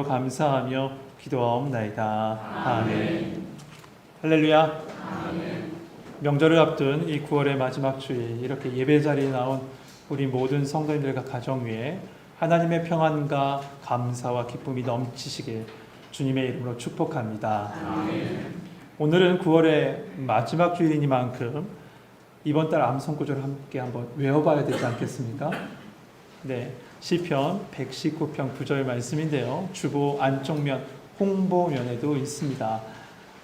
감사하며 기도하옵나이다. 아멘. 할렐루야. 아멘. 명절을 앞둔 이 9월의 마지막 주일, 이렇게 예배 자리에 나온 우리 모든 성도님들과 가정 위에 하나님의 평안과 감사와 기쁨이 넘치시길 주님의 이름으로 축복합니다. 아멘. 오늘은 9월의 마지막 주일이니만큼 이번 달 암송 구절을 함께 한번 외워봐야 되지 않겠습니까? 네, 시편 119편 9절 말씀인데요. 주보 안쪽면 홍보면에도 있습니다.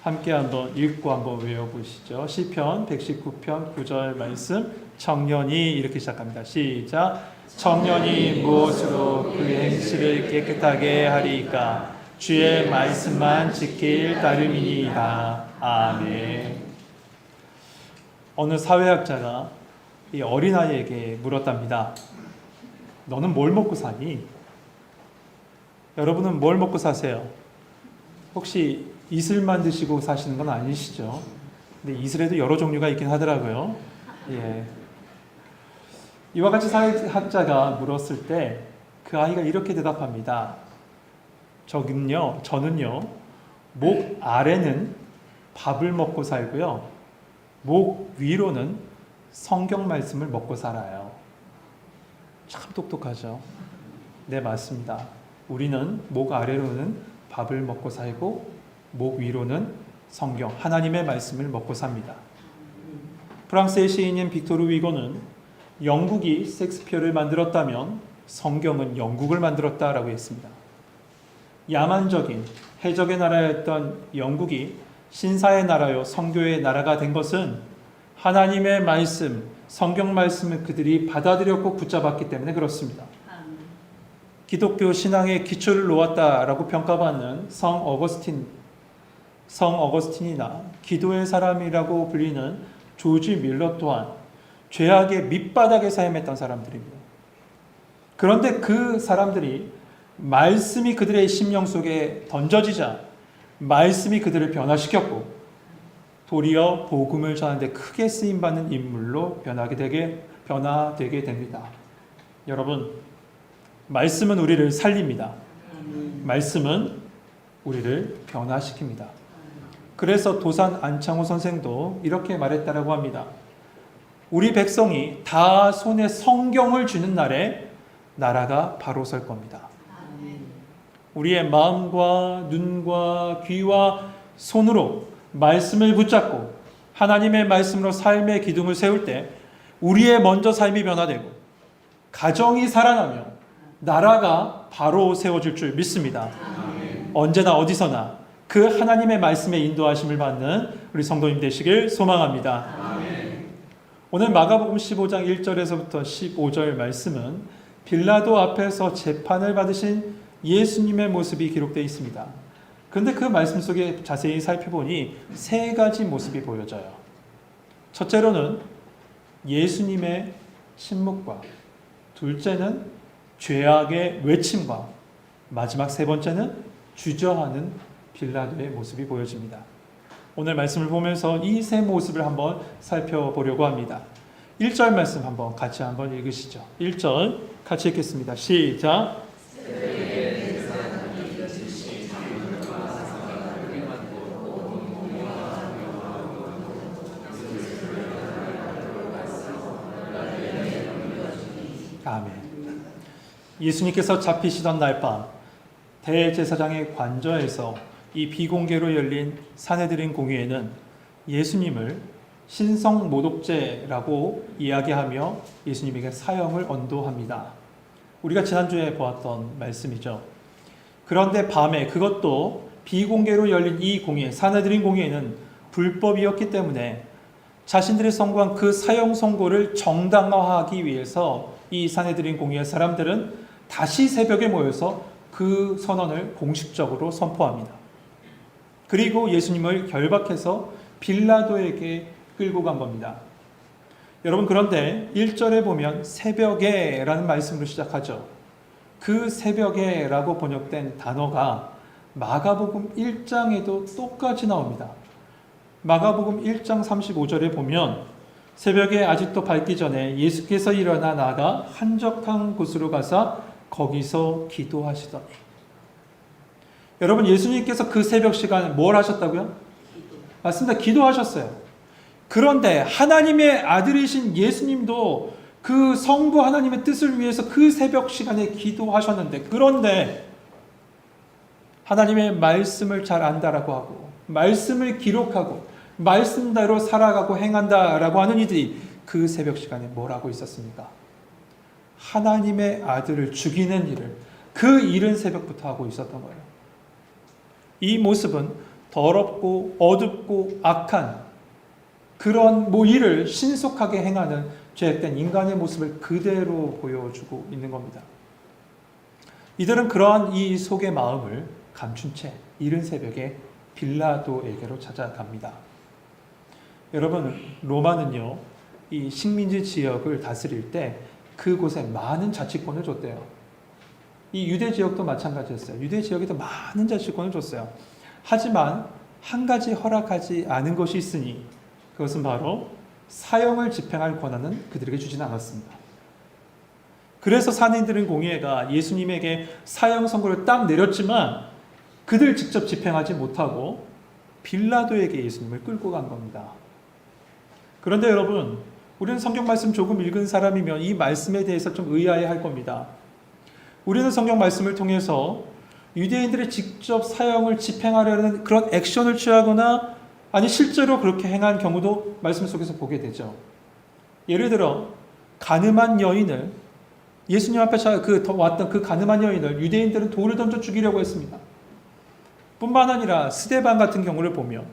함께 한번 읽고 한번 외워보시죠. 시편 119편 9절 말씀, 청년이 이렇게 시작합니다. 시작. 청년이 무엇으로 그 행실을 깨끗하게 하리까? 주의 말씀만 지킬 따름이니이다. 아멘. 어느 사회학자가 이 어린아이에게 물었답니다. 너는 뭘 먹고 사니? 여러분은 뭘 먹고 사세요? 혹시 이슬만 드시고 사시는 건 아니시죠? 근데 이슬에도 여러 종류가 있긴 하더라고요. 예. 이와 같이 사회학자가 물었을 때 그 아이가 이렇게 대답합니다. 저는요, 목 아래는 밥을 먹고 살고요, 목 위로는 성경 말씀을 먹고 살아요. 참 똑똑하죠? 네, 맞습니다. 우리는 목 아래로는 밥을 먹고 살고 목 위로는 성경, 하나님의 말씀을 먹고 삽니다. 프랑스의 시인인 빅토르 위고는 영국이 셰익스피어를 만들었다면 성경은 영국을 만들었다라고 했습니다. 야만적인 해적의 나라였던 영국이 신사의 나라요 선교의 나라가 된 것은 하나님의 말씀, 성경 말씀을 그들이 받아들였고 붙잡았기 때문에 그렇습니다. 기독교 신앙의 기초를 놓았다라고 평가받는 성 어거스틴이나 기도의 사람이라고 불리는 조지 밀러 또한 죄악의 밑바닥에 사임했던 사람들입니다. 그런데 그 사람들이 말씀이 그들의 심령 속에 던져지자 말씀이 그들을 변화시켰고 도리어 복음을 전하는 데 크게 쓰임받는 인물로 변화되게 됩니다. 여러분, 말씀은 우리를 살립니다. 말씀은 우리를 변화시킵니다. 그래서 도산 안창호 선생도 이렇게 말했다라고 합니다. 우리 백성이 다 손에 성경을 쥐는 날에 나라가 바로 설 겁니다. 우리의 마음과 눈과 귀와 손으로 말씀을 붙잡고 하나님의 말씀으로 삶의 기둥을 세울 때 우리의 먼저 삶이 변화되고 가정이 살아나며 나라가 바로 세워질 줄 믿습니다. 언제나 어디서나 그 하나님의 말씀의 인도하심을 받는 우리 성도님 되시길 소망합니다. 오늘 마가복음 15장 1절에서부터 15절 말씀은 빌라도 앞에서 재판을 받으신 예수님의 모습이 기록되어 있습니다. 그런데 그 말씀 속에 자세히 살펴보니 세 가지 모습이 보여져요. 첫째로는 예수님의 침묵과, 둘째는 죄악의 외침과, 마지막 세 번째는 주저하는 빌라도의 모습이 보여집니다. 오늘 말씀을 보면서 이 세 모습을 한번 살펴보려고 합니다. 1절 말씀 한번 같이 한번 읽으시죠. 1절 같이 읽겠습니다. 시작. 아멘. 예수님께서 잡히시던 날 밤 대제사장의 관저에서 이 비공개로 열린 산헤드린 공회에는 예수님을 신성모독죄라고 이야기하며 예수님에게 사형을 언도합니다. 우리가 지난주에 보았던 말씀이죠. 그런데 밤에, 그것도 비공개로 열린 이 공회, 산헤드린 공회는 불법이었기 때문에 자신들이 선고한 그 사형 선고를 정당화하기 위해서 이 산헤드린 공회의 사람들은 다시 새벽에 모여서 그 선언을 공식적으로 선포합니다. 그리고 예수님을 결박해서 빌라도에게 끌고 간 겁니다. 여러분, 그런데 1절에 보면 새벽에 라는 말씀으로 시작하죠. 그 새벽에 라고 번역된 단어가 마가복음 1장에도 똑같이 나옵니다. 마가복음 1장 35절에 보면 새벽에 아직도 밝기 전에 예수께서 일어나 나가 한적한 곳으로 가사 거기서 기도하시더니, 여러분, 예수님께서 그 새벽 시간에 뭘 하셨다고요? 맞습니다. 기도하셨어요. 그런데 하나님의 아들이신 예수님도 그 성부 하나님의 뜻을 위해서 그 새벽 시간에 기도하셨는데, 그런데 하나님의 말씀을 잘 안다라고 하고 말씀을 기록하고 말씀대로 살아가고 행한다라고 하는 이들이 그 새벽 시간에 뭘 하고 있었습니까? 하나님의 아들을 죽이는 일을 그 이른 새벽부터 하고 있었던 거예요. 이 모습은 더럽고 어둡고 악한 그런 일을 신속하게 행하는 죄악된 인간의 모습을 그대로 보여주고 있는 겁니다. 이들은 그러한 이 속의 마음을 감춘 채 이른 새벽에 빌라도에게로 찾아갑니다. 여러분, 로마는요, 이 식민지 지역을 다스릴 때 그곳에 많은 자치권을 줬대요. 이 유대 지역도 마찬가지였어요. 유대 지역에도 많은 자치권을 줬어요. 하지만 한 가지 허락하지 않은 것이 있으니 그것은 바로 사형을 집행할 권한은 그들에게 주지는 않았습니다. 그래서 산헤드린 공의회가 예수님에게 사형 선고를 딱 내렸지만 그들 직접 집행하지 못하고 빌라도에게 예수님을 끌고 간 겁니다. 그런데 여러분, 우리는 성경 말씀 조금 읽은 사람이면 이 말씀에 대해서 좀 의아해 할 겁니다. 우리는 성경 말씀을 통해서 유대인들이 직접 사형을 집행하려는 그런 액션을 취하거나 아니 실제로 그렇게 행한 경우도 말씀 속에서 보게 되죠. 예를 들어 가늠한 여인을 예수님 앞에 왔던 그 가늠한 여인을 유대인들은 돌을 던져 죽이려고 했습니다. 뿐만 아니라 스데반 같은 경우를 보면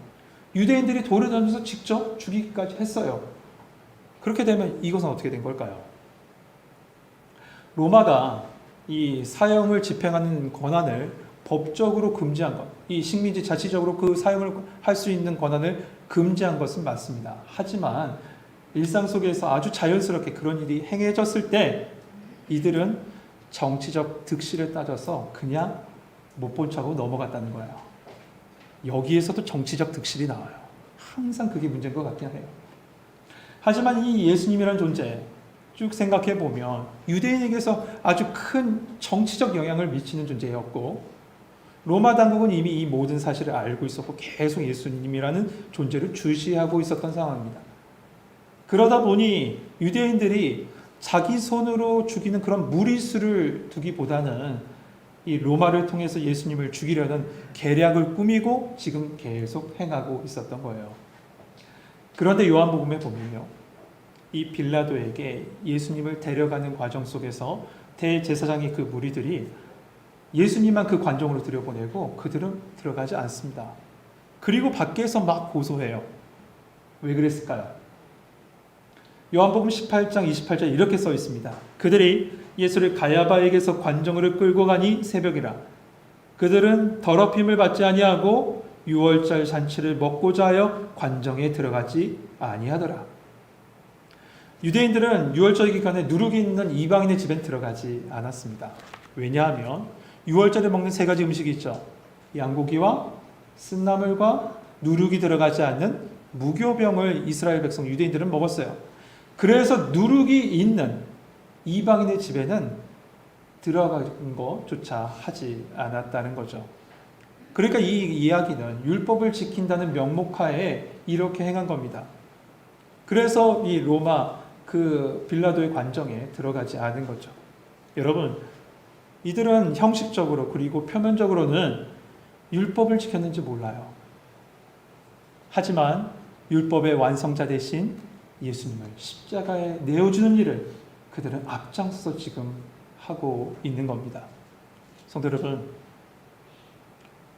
유대인들이 돌을 던져서 직접 죽이기까지 했어요. 그렇게 되면 이것은 어떻게 된 걸까요? 로마가 이 사형을 집행하는 권한을 법적으로 금지한 것, 이 식민지 자치적으로 그 사형을 할 수 있는 권한을 금지한 것은 맞습니다. 하지만 일상 속에서 아주 자연스럽게 그런 일이 행해졌을 때 이들은 정치적 득실을 따져서 그냥 못 본 척하고 넘어갔다는 거예요. 여기에서도 정치적 득실이 나와요. 항상 그게 문제인 것 같긴 해요. 하지만 이 예수님이라는 존재 쭉 생각해 보면 유대인에게서 아주 큰 정치적 영향을 미치는 존재였고 로마 당국은 이미 이 모든 사실을 알고 있었고 계속 예수님이라는 존재를 주시하고 있었던 상황입니다. 그러다 보니 유대인들이 자기 손으로 죽이는 그런 무리수를 두기보다는 이 로마를 통해서 예수님을 죽이려는 계략을 꾸미고 지금 계속 행하고 있었던 거예요. 그런데 요한복음에 보면요, 이 빌라도에게 예수님을 데려가는 과정 속에서 대제사장의 그 무리들이 예수님만 그 관정으로 들여보내고 그들은 들어가지 않습니다. 그리고 밖에서 막 고소해요. 왜 그랬을까요? 요한복음 18장 28절 이렇게 써 있습니다. 그들이 예수를 가야바에게서 관정으로 끌고 가니 새벽이라. 그들은 더럽힘을 받지 아니하고 유월절 잔치를 먹고자 하여 관정에 들어가지 아니하더라. 유대인들은 유월절 기간에 누룩이 있는 이방인의 집엔 들어가지 않았습니다. 왜냐하면 유월절에 먹는 세 가지 음식이 있죠. 양고기와 쓴나물과 누룩이 들어가지 않는 무교병을 이스라엘 백성 유대인들은 먹었어요. 그래서 누룩이 있는 이방인의 집에는 들어가는 것조차 하지 않았다는 거죠. 그러니까 이 이야기는 율법을 지킨다는 명목하에 이렇게 행한 겁니다. 그래서 이 로마 그 빌라도의 관정에 들어가지 않은 거죠. 여러분, 이들은 형식적으로 그리고 표면적으로는 율법을 지켰는지 몰라요. 하지만 율법의 완성자 대신 예수님을 십자가에 내어주는 일을 그들은 앞장서서 지금 하고 있는 겁니다. 성도 여러분,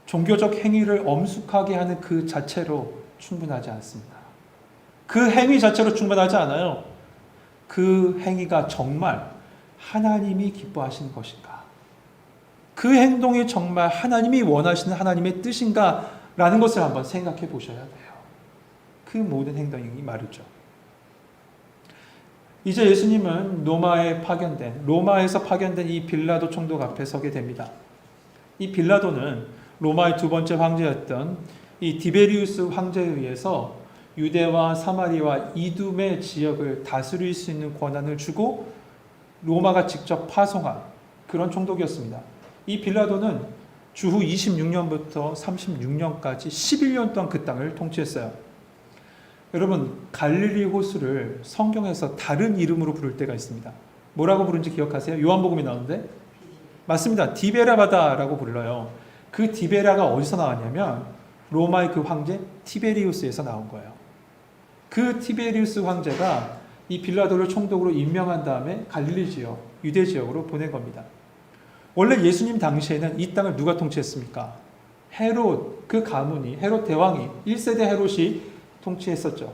종교적 행위를 엄숙하게 하는 그 자체로 충분하지 않습니다. 그 행위 자체로 충분하지 않아요. 그 행위가 정말 하나님이 기뻐하시는 것인가? 그 행동이 정말 하나님이 원하시는 하나님의 뜻인가? 라는 것을 한번 생각해 보셔야 돼요. 그 모든 행동이 말이죠. 이제 예수님은 로마에서 파견된 이 빌라도 총독 앞에 서게 됩니다. 이 빌라도는 로마의 두 번째 황제였던 이 디베리우스 황제에 의해서 유대와 사마리와 이두메 지역을 다스릴 수 있는 권한을 주고 로마가 직접 파송한 그런 총독이었습니다. 이 빌라도는 주후 26년부터 36년까지 11년 동안 그 땅을 통치했어요. 여러분, 갈릴리 호수를 성경에서 다른 이름으로 부를 때가 있습니다. 뭐라고 부른지 기억하세요? 요한복음에 나오는데 맞습니다. 디베라 바다라고 불러요. 그 디베라가 어디서 나왔냐면 로마의 그 황제 티베리우스에서 나온 거예요. 그 티베리우스 황제가 이 빌라도를 총독으로 임명한 다음에 갈릴리 지역, 유대 지역으로 보낸 겁니다. 원래 예수님 당시에는 이 땅을 누가 통치했습니까? 헤롯, 그 가문이, 헤롯 대왕이, 1세대 헤롯이 통치했었죠.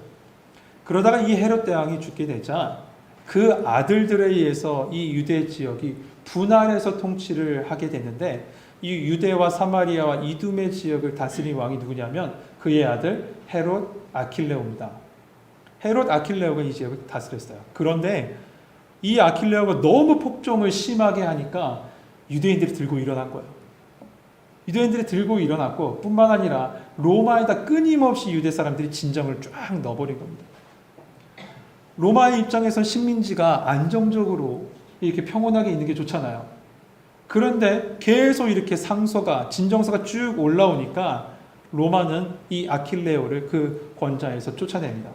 그러다가 이 헤롯 대왕이 죽게 되자 그 아들들에 의해서 이 유대 지역이 분할해서 통치를 하게 됐는데, 이 유대와 사마리아와 이두메 지역을 다스린 왕이 누구냐면 그의 아들 헤롯 아킬레오입니다. 헤롯 아킬레오가 이 지역을 다스렸어요. 그런데 이 아킬레오가 너무 폭정을 심하게 하니까 유대인들이 들고 일어난 거예요. 유대인들이 들고 일어났고, 뿐만 아니라 로마에다 끊임없이 유대 사람들이 진정을 쫙 넣어버린 겁니다. 로마의 입장에선 식민지가 안정적으로 이렇게 평온하게 있는 게 좋잖아요. 그런데 계속 이렇게 상소가, 진정서가 쭉 올라오니까 로마는 이 아킬레오를 그 권좌에서 쫓아냅니다.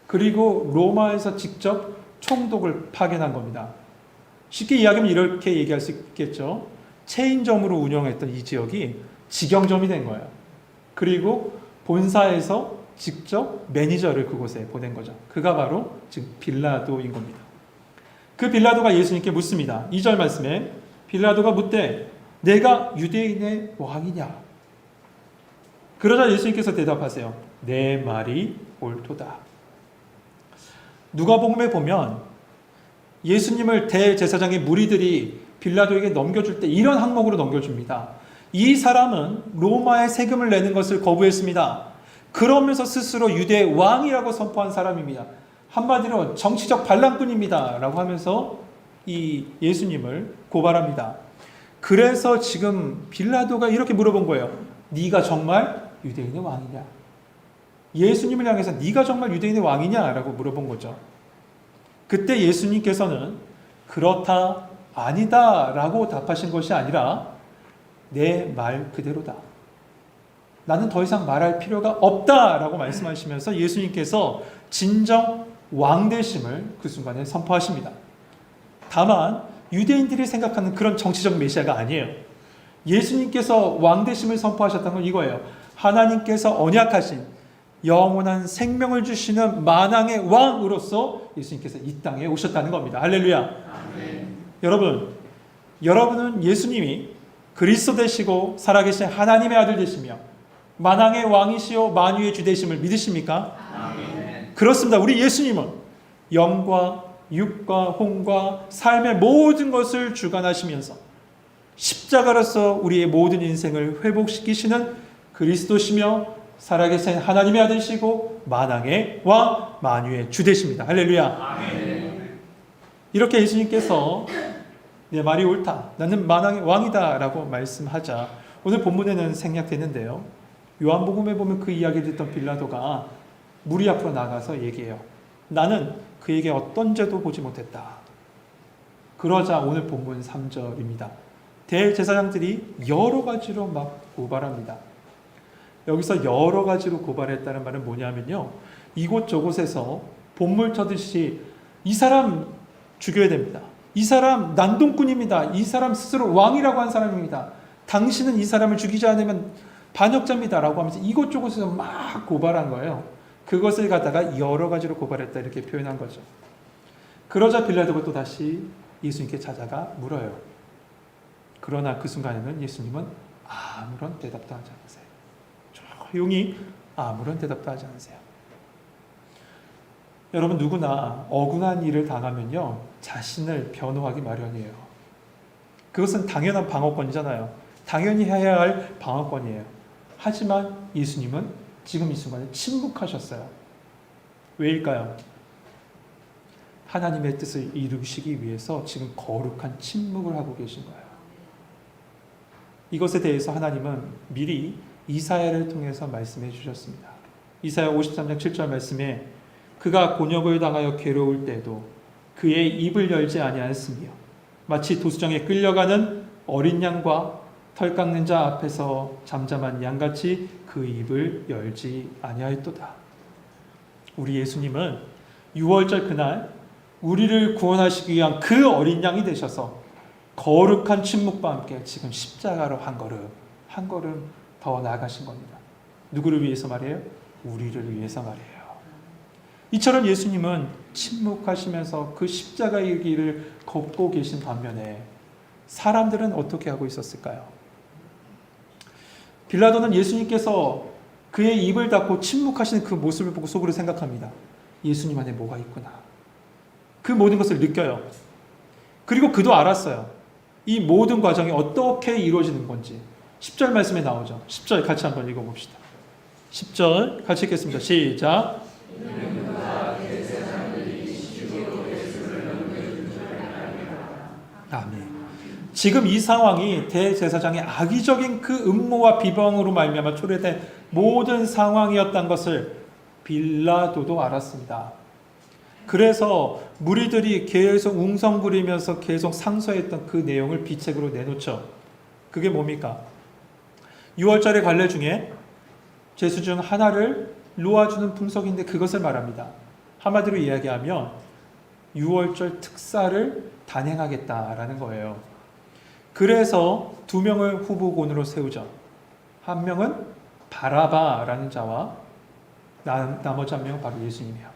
그리고 로마에서 직접 총독을 파견한 겁니다. 쉽게 이야기하면 이렇게 얘기할 수 있겠죠. 체인점으로 운영했던 이 지역이 직영점이 된 거예요. 그리고 본사에서 직접 매니저를 그곳에 보낸 거죠. 그가 바로 지금 빌라도인 겁니다. 그 빌라도가 예수님께 묻습니다. 2절 말씀에 빌라도가 묻되 내가 유대인의 왕이냐? 그러자 예수님께서 대답하세요. 내 말이 옳도다. 누가복음에 보면 예수님을 대제사장의 무리들이 빌라도에게 넘겨줄 때 이런 항목으로 넘겨줍니다. 이 사람은 로마의 세금을 내는 것을 거부했습니다. 그러면서 스스로 유대 왕이라고 선포한 사람입니다. 한마디로 정치적 반란꾼입니다 라고 하면서 이 예수님을 고발합니다. 그래서 지금 빌라도가 이렇게 물어본 거예요. 네가 정말 유대인의 왕이냐? 예수님을 향해서 네가 정말 유대인의 왕이냐? 라고 물어본 거죠. 그때 예수님께서는 그렇다, 아니다 라고 답하신 것이 아니라 내 말 그대로다. 나는 더 이상 말할 필요가 없다 라고 말씀하시면서 예수님께서 진정 왕되심을 그 순간에 선포하십니다. 다만 유대인들이 생각하는 그런 정치적 메시아가 아니에요. 예수님께서 왕되심을 선포하셨던 건 이거예요. 하나님께서 언약하신 영원한 생명을 주시는 만왕의 왕으로서 예수님께서 이 땅에 오셨다는 겁니다. 할렐루야. 아멘. 여러분은 예수님이 그리스도 되시고 살아계신 하나님의 아들 되시며 만왕의 왕이시요 만유의 주 되심을 믿으십니까? 아멘. 그렇습니다. 우리 예수님은 영과 육과 혼과 삶의 모든 것을 주관하시면서 십자가로서 우리의 모든 인생을 회복시키시는 그리스도시며 살아계신 하나님의 아들이시고 만왕의 왕 만유의 주 되십니다. 할렐루야. 아멘. 이렇게 예수님께서 내 말이 옳다, 나는 만왕의 왕이다 라고 말씀하자 오늘 본문에는 생략되는데요, 요한복음에 보면 그 이야기를 듣던 빌라도가 무리 앞으로 나가서 얘기해요. 나는 그에게 어떤 죄도 보지 못했다. 그러자 오늘 본문 3절입니다. 대제사장들이 여러 가지로 막 고발합니다. 여기서 여러 가지로 고발했다는 말은 뭐냐면요, 이곳저곳에서 본물 터듯이 이 사람 죽여야 됩니다. 이 사람 난동꾼입니다. 이 사람 스스로 왕이라고 한 사람입니다. 당신은 이 사람을 죽이지 않으면 반역자입니다 라고 하면서 이곳저곳에서 막 고발한 거예요. 그것을 갖다가 여러 가지로 고발했다 이렇게 표현한 거죠. 그러자 빌라도가 또 다시 예수님께 찾아가 물어요. 그러나 그 순간에는 예수님은 아무런 대답도 하지 않으세요. 조용히 아무런 대답도 하지 않으세요. 여러분, 누구나 억울한 일을 당하면요 자신을 변호하기 마련이에요. 그것은 당연한 방어권이잖아요. 당연히 해야 할 방어권이에요. 하지만 예수님은 지금 이 순간에 침묵하셨어요. 왜일까요? 하나님의 뜻을 이루시기 위해서 지금 거룩한 침묵을 하고 계신 거예요. 이것에 대해서 하나님은 미리 이사야를 통해서 말씀해 주셨습니다. 이사야 53장 7절 말씀에 그가 곤욕을 당하여 괴로울 때도 그의 입을 열지 아니하였으며 마치 도수장에 끌려가는 어린 양과 털 깎는 자 앞에서 잠잠한 양같이 그 입을 열지 아니하였도다. 우리 예수님은 6월절 그날 우리를 구원하시기 위한 그 어린 양이 되셔서 거룩한 침묵과 함께 지금 십자가로 한 걸음 더 나아가신 겁니다. 누구를 위해서 말해요? 우리를 위해서 말해요. 이처럼 예수님은 침묵하시면서 그 십자가의 길을 걷고 계신 반면에 사람들은 어떻게 하고 있었을까요? 빌라도는 예수님께서 그의 입을 닫고 침묵하시는 그 모습을 보고 속으로 생각합니다. 예수님 안에 뭐가 있구나. 그 모든 것을 느껴요. 그리고 그도 알았어요. 이 모든 과정이 어떻게 이루어지는 건지. 10절 말씀에 나오죠. 10절 같이 한번 읽어봅시다. 10절 같이 읽겠습니다. 시작. 아멘. 지금 이 상황이 대제사장의 악의적인 그 음모와 비방으로 말미암아 초래된 모든 상황이었던 것을 빌라도도 알았습니다. 그래서 무리들이 계속 웅성부리면서 계속 상소했던 그 내용을 비책으로 내놓죠. 그게 뭡니까? 6월절의 관례 중에 제수 중 하나를 놓아주는 풍속인데 그것을 말합니다. 한마디로 이야기하면 6월절 특사를 단행하겠다라는 거예요. 그래서 두 명을 후보군으로 세우죠. 한 명은 바라바라는 자와 나머지 한 명은 바로 예수님이에요.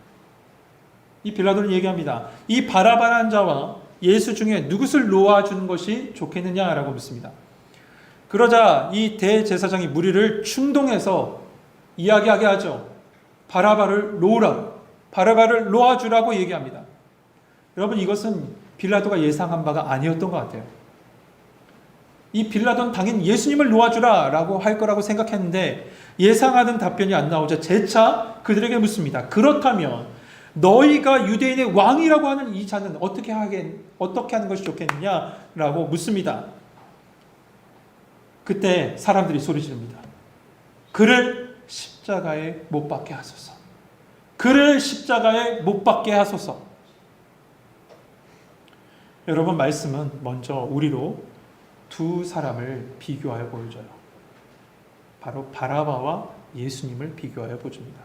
이 빌라도는 얘기합니다. 이 바라바라는 자와 예수 중에 누구를 놓아주는 것이 좋겠느냐라고 묻습니다. 그러자 이 대제사장이 무리를 충동해서 이야기하게 하죠. 바라바를 놓으라고, 바라바를 놓아주라고 얘기합니다. 여러분, 이것은 빌라도가 예상한 바가 아니었던 것 같아요. 이 빌라도는 당연히 예수님을 놓아주라 라고 할 거라고 생각했는데 예상하는 답변이 안 나오자 재차 그들에게 묻습니다. 그렇다면 너희가 유대인의 왕이라고 하는 이 자는 어떻게 하는 것이 좋겠느냐라고 묻습니다. 그때 사람들이 소리 지릅니다. 그를 십자가에 못 박게 하소서. 그를 십자가에 못 박게 하소서. 여러분, 말씀은 먼저 우리로 두 사람을 비교하여 보여줘요. 바로 바라바와 예수님을 비교하여 보여줍니다.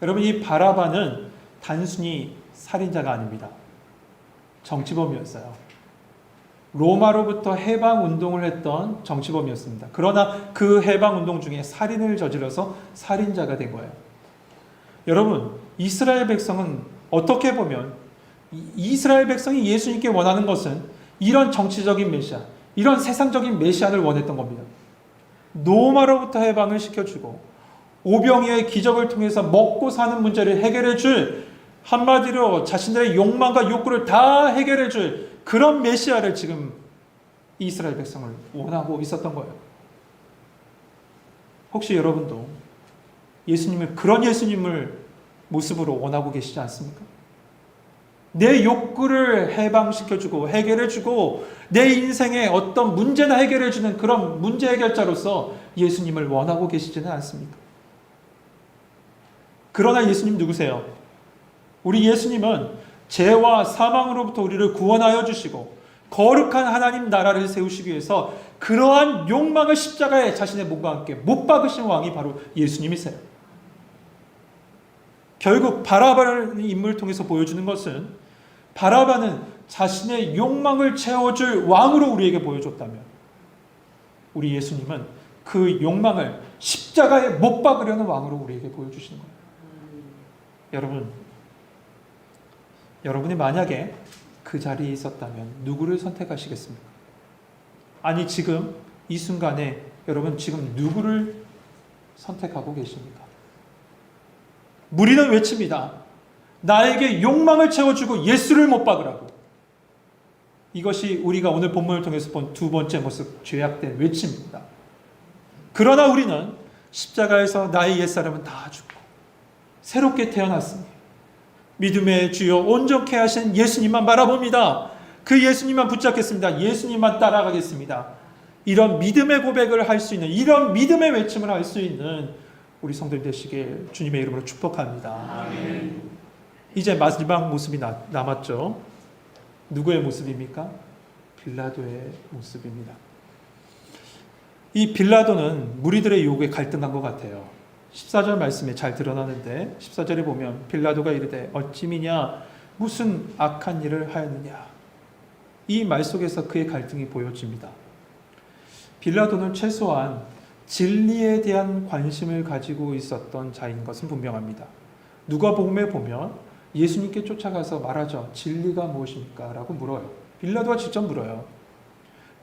여러분, 이 바라바는 단순히 살인자가 아닙니다. 정치범이었어요. 로마로부터 해방운동을 했던 정치범이었습니다. 그러나 그 해방운동 중에 살인을 저질러서 살인자가 된 거예요. 여러분, 이스라엘 백성은 어떻게 보면 이스라엘 백성이 예수님께 원하는 것은 이런 정치적인 메시아, 이런 세상적인 메시아를 원했던 겁니다. 로마로부터 해방을 시켜주고 오병이어의 기적을 통해서 먹고 사는 문제를 해결해 줄, 한마디로 자신들의 욕망과 욕구를 다 해결해 줄 그런 메시아를 지금 이스라엘 백성을 원하고 있었던 거예요. 혹시 여러분도 그런 예수님을 모습으로 원하고 계시지 않습니까? 내 욕구를 해방시켜주고 해결해주고 내 인생의 어떤 문제나 해결해주는 그런 문제 해결자로서 예수님을 원하고 계시지는 않습니까? 그러나 예수님 누구세요? 우리 예수님은 죄와 사망으로부터 우리를 구원하여 주시고 거룩한 하나님 나라를 세우시기 위해서 그러한 욕망을 십자가에 자신의 몸과 함께 못 박으신 왕이 바로 예수님이세요. 결국 바라바라는 인물을 통해서 보여주는 것은 바라바는 자신의 욕망을 채워줄 왕으로 우리에게 보여줬다면 우리 예수님은 그 욕망을 십자가에 못 박으려는 왕으로 우리에게 보여주시는 거예요. 여러분이 만약에 그 자리에 있었다면 누구를 선택하시겠습니까? 아니, 지금 이 순간에 여러분 지금 누구를 선택하고 계십니까? 무리는 외칩니다. 나에게 욕망을 채워주고 예수를 못 박으라고. 이것이 우리가 오늘 본문을 통해서 본 두 번째 모습, 죄악된 외침입니다. 그러나 우리는 십자가에서 나의 옛사람은 다 죽고 새롭게 태어났으니 믿음의 주여 온전케 하신 예수님만 바라봅니다. 그 예수님만 붙잡겠습니다. 예수님만 따라가겠습니다. 이런 믿음의 고백을 할 수 있는, 이런 믿음의 외침을 할 수 있는 우리 성도들 되시길 주님의 이름으로 축복합니다. 아멘. 이제 마지막 모습이 남았죠. 누구의 모습입니까? 빌라도의 모습입니다. 이 빌라도는 무리들의 요구에 갈등한 것 같아요. 14절 말씀에 잘 드러나는데 14절에 보면 빌라도가 이르되 어찌미냐 무슨 악한 일을 하였느냐. 이 말 속에서 그의 갈등이 보여집니다. 빌라도는 최소한 진리에 대한 관심을 가지고 있었던 자인 것은 분명합니다. 누가복음에 보면 예수님께 쫓아가서 말하죠. 진리가 무엇입니까? 라고 물어요. 빌라도가 직접 물어요.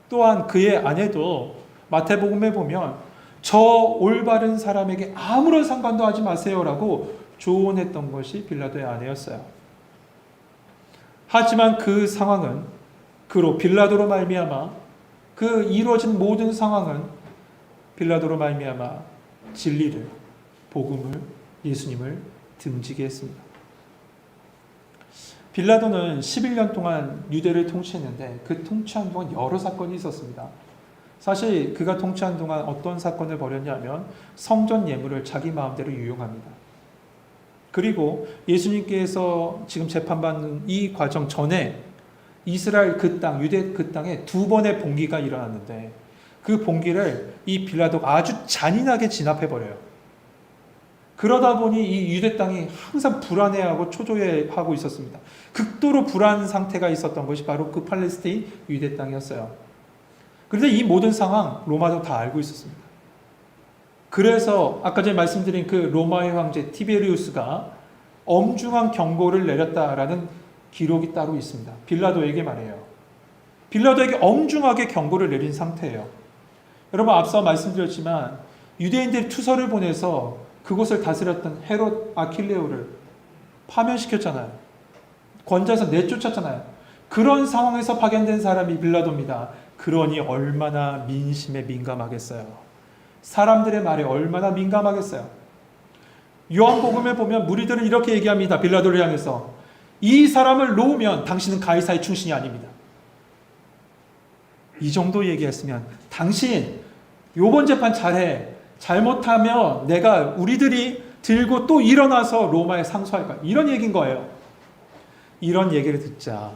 또한 그의 아내도 마태복음에 보면 저 올바른 사람에게 아무런 상관도 하지 마세요라고 조언했던 것이 빌라도의 아내였어요. 하지만 그 상황은 그로 빌라도로 말미암아 그 이루어진 모든 상황은 빌라도로 말미암아 진리를, 복음을, 예수님을 등지게 했습니다. 빌라도는 11년 동안 유대를 통치했는데 그 통치한 동안 여러 사건이 있었습니다. 사실 그가 통치한 동안 어떤 사건을 벌였냐면 성전 예물을 자기 마음대로 유용합니다. 그리고 예수님께서 지금 재판받는 이 과정 전에 이스라엘 그 땅, 유대 그 땅에 두 번의 봉기가 일어났는데 그 봉기를 이 빌라도가 아주 잔인하게 진압해버려요. 그러다 보니 이 유대 땅이 항상 불안해하고 초조해하고 있었습니다. 극도로 불안 상태가 있었던 것이 바로 그 팔레스타인 유대 땅이었어요. 그런데 이 모든 상황 로마도 다 알고 있었습니다. 그래서 아까 전에 말씀드린 그 로마의 황제 티베리우스가 엄중한 경고를 내렸다라는 기록이 따로 있습니다. 빌라도에게 말해요. 빌라도에게 엄중하게 경고를 내린 상태예요. 여러분 앞서 말씀드렸지만 유대인들이 투서를 보내서 그곳을 다스렸던 헤롯 아킬레오를 파면시켰잖아요. 권좌에서 내쫓았잖아요. 그런 상황에서 파견된 사람이 빌라도입니다. 그러니 얼마나 민심에 민감하겠어요. 사람들의 말에 얼마나 민감하겠어요. 요한복음에 보면 무리들은 이렇게 얘기합니다. 빌라도를 향해서 이 사람을 놓으면 당신은 가이사의 충신이 아닙니다. 이 정도 얘기했으면 당신 요번 재판 잘해. 잘못하면 내가 우리들이 들고 또 일어나서 로마에 상소할 거야. 이런 얘기인 거예요. 이런 얘기를 듣자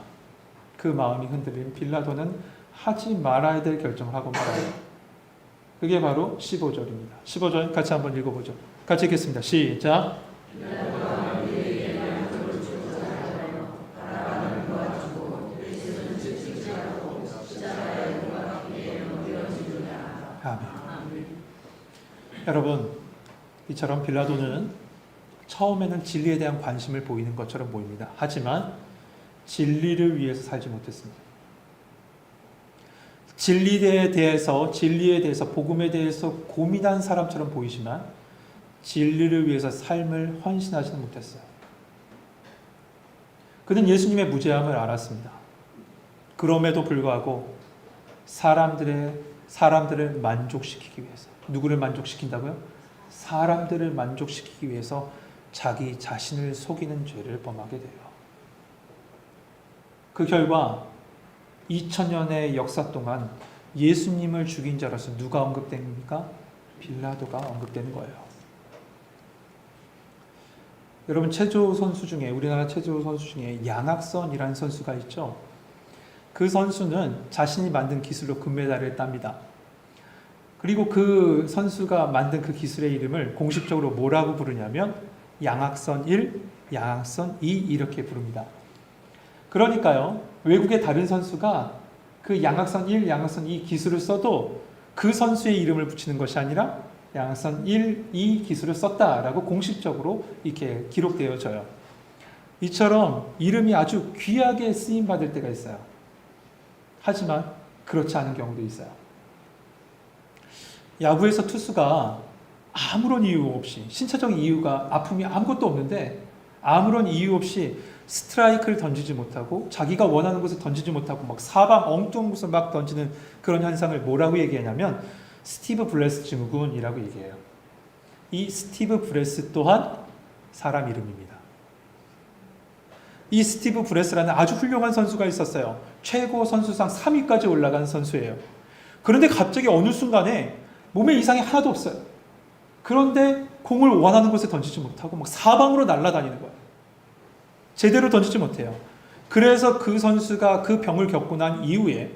그 마음이 흔들린 빌라도는 하지 말아야 될 결정을 하고 말아요. 그게 바로 15절입니다. 15절 같이 한번 읽어보죠. 같이 읽겠습니다. 시작. 아멘. 여러분, 이처럼 빌라도는 처음에는 진리에 대한 관심을 보이는 것처럼 보입니다. 하지만 진리를 위해서 살지 못했습니다. 진리에 대해서, 복음에 대해서 고민한 사람처럼 보이지만 진리를 위해서 삶을 헌신하지는 못했어요. 그는 예수님의 무죄함을 알았습니다. 그럼에도 불구하고 사람들을 만족시키기 위해서, 누구를 만족시킨다고요? 사람들을 만족시키기 위해서 자기 자신을 속이는 죄를 범하게 돼요. 그 결과 2000년의 역사 동안 예수님을 죽인 자로서 누가 언급됩니까? 빌라도가 언급되는 거예요. 여러분 체조 선수 중에, 우리나라 체조 선수 중에 양학선이라는 선수가 있죠. 그 선수는 자신이 만든 기술로 금메달을 땁니다. 그리고 그 선수가 만든 그 기술의 이름을 공식적으로 뭐라고 부르냐면 양학선 1, 양학선 2 이렇게 부릅니다. 그러니까요, 외국의 다른 선수가 그 양학선 1, 양학선 2 기술을 써도 그 선수의 이름을 붙이는 것이 아니라 양학선 1, 2 기술을 썼다라고 공식적으로 이렇게 기록되어져요. 이처럼 이름이 아주 귀하게 쓰임받을 때가 있어요. 하지만 그렇지 않은 경우도 있어요. 야구에서 투수가 아무런 이유 없이, 신체적인 이유가, 아픔이 아무것도 없는데 아무런 이유 없이 스트라이크를 던지지 못하고 자기가 원하는 곳에 던지지 못하고 막 사방 엉뚱한 곳을 막 던지는 그런 현상을 뭐라고 얘기하냐면 스티브 브레스 증후군이라고 얘기해요. 이 스티브 브레스 또한 사람 이름입니다. 이 스티브 브레스라는 아주 훌륭한 선수가 있었어요. 최고 선수상 3위까지 올라간 선수예요. 그런데 갑자기 어느 순간에 몸에 이상이 하나도 없어요. 그런데 공을 원하는 곳에 던지지 못하고 막 사방으로 날아다니는 거예요. 제대로 던지지 못해요. 그래서 그 선수가 그 병을 겪고 난 이후에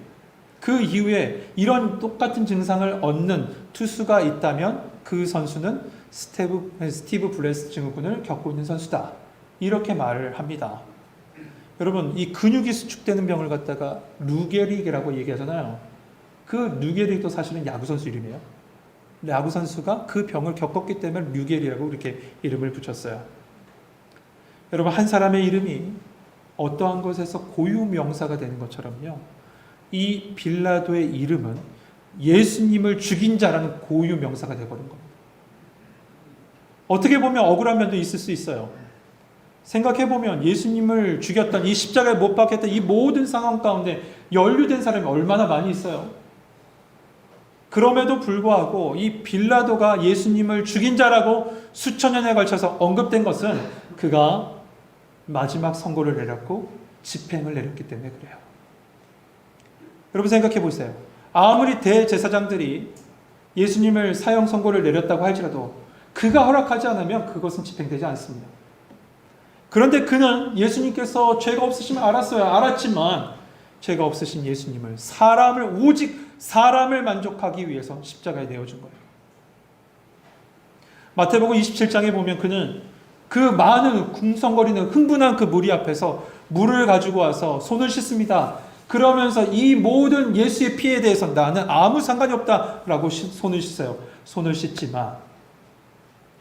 그 이후에 이런 똑같은 증상을 얻는 투수가 있다면 그 선수는 스티브 블레스 증후군을 겪고 있는 선수다. 이렇게 말을 합니다. 여러분, 이 근육이 수축되는 병을 갖다가 루게릭이라고 얘기하잖아요. 그 루게릭도 사실은 야구선수 이름이에요. 야구선수가 그 병을 겪었기 때문에 루게릭이라고 이렇게 이름을 붙였어요. 여러분, 한 사람의 이름이 어떠한 것에서 고유명사가 되는 것처럼요, 이 빌라도의 이름은 예수님을 죽인 자라는 고유명사가 되어버린 겁니다. 어떻게 보면 억울한 면도 있을 수 있어요. 생각해보면 예수님을 죽였던, 이 십자가에 못 박혔던 이 모든 상황 가운데 연루된 사람이 얼마나 많이 있어요. 그럼에도 불구하고 이 빌라도가 예수님을 죽인 자라고 수천 년에 걸쳐서 언급된 것은 그가 마지막 선고를 내렸고 집행을 내렸기 때문에 그래요. 여러분, 생각해 보세요. 아무리 대제사장들이 예수님을 사형 선고를 내렸다고 할지라도 그가 허락하지 않으면 그것은 집행되지 않습니다. 그런데 그는 예수님께서 죄가 없으심을 알았어요. 알았지만 죄가 없으신 예수님을, 오직 사람을 만족하기 위해서 십자가에 내어준 거예요. 마태복음 27장에 보면 그는 그 많은 궁성거리는 흥분한 그 무리 앞에서 물을 가지고 와서 손을 씻습니다. 그러면서 이 모든 예수의 피에 대해서 나는 아무 상관이 없다라고 손을 씻어요. 손을 씻지만,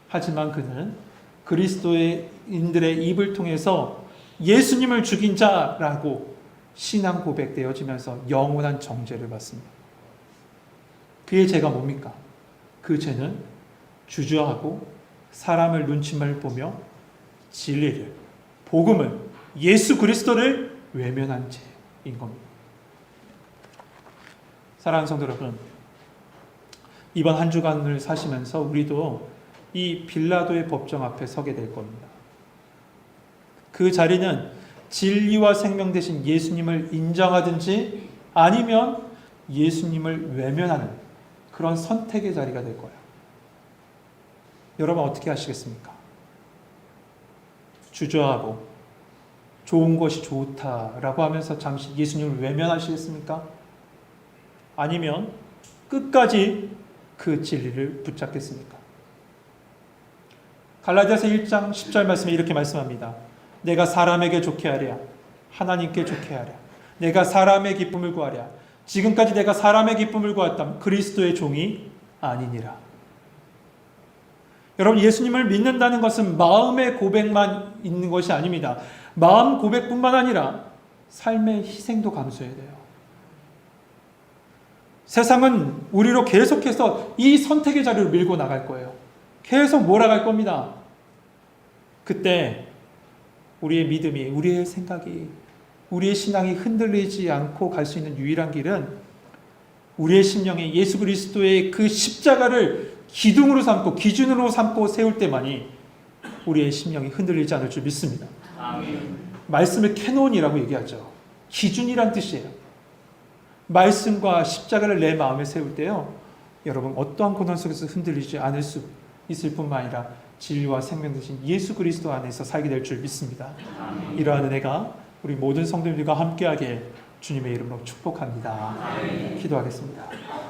하지만 그는 그리스도인들의 입을 통해서 예수님을 죽인 자라고 신앙 고백되어지면서 영원한 정죄를 받습니다. 그의 죄가 뭡니까? 그 죄는 주저하고 사람을 눈치만 보며 진리를, 복음을, 예수 그리스도를 외면한 죄인 겁니다. 사랑하는 성도 여러분, 이번 한 주간을 사시면서 우리도 이 빌라도의 법정 앞에 서게 될 겁니다. 그 자리는 진리와 생명 되신 예수님을 인정하든지 아니면 예수님을 외면하는 그런 선택의 자리가 될 거예요. 여러분, 어떻게 하시겠습니까? 주저하고 좋은 것이 좋다라고 하면서 잠시 예수님을 외면하시겠습니까? 아니면 끝까지 그 진리를 붙잡겠습니까? 갈라디아서 1장 10절 말씀에 이렇게 말씀합니다. 내가 사람에게 좋게 하랴, 하나님께 좋게 하랴, 내가 사람의 기쁨을 구하랴, 지금까지 내가 사람의 기쁨을 구했다면 그리스도의 종이 아니니라. 여러분, 예수님을 믿는다는 것은 마음의 고백만 있는 것이 아닙니다. 마음 고백뿐만 아니라 삶의 희생도 감수해야 돼요. 세상은 우리로 계속해서 이 선택의 자리로 밀고 나갈 거예요. 계속 몰아갈 겁니다. 그때 우리의 믿음이, 우리의 생각이, 우리의 신앙이 흔들리지 않고 갈 수 있는 유일한 길은 우리의 심령에 예수 그리스도의 그 십자가를 기둥으로 삼고 기준으로 삼고 세울 때만이 우리의 심령이 흔들리지 않을 줄 믿습니다. 아멘. 말씀을 캐논이라고 얘기하죠. 기준이란 뜻이에요. 말씀과 십자가를 내 마음에 세울 때요, 여러분, 어떠한 고난 속에서 흔들리지 않을 수 있을 뿐만 아니라 진리와 생명 되신 예수 그리스도 안에서 살게 될 줄 믿습니다. 아멘. 이러한 은혜가 우리 모든 성도님들과 함께하게 주님의 이름으로 축복합니다. 아멘. 기도하겠습니다.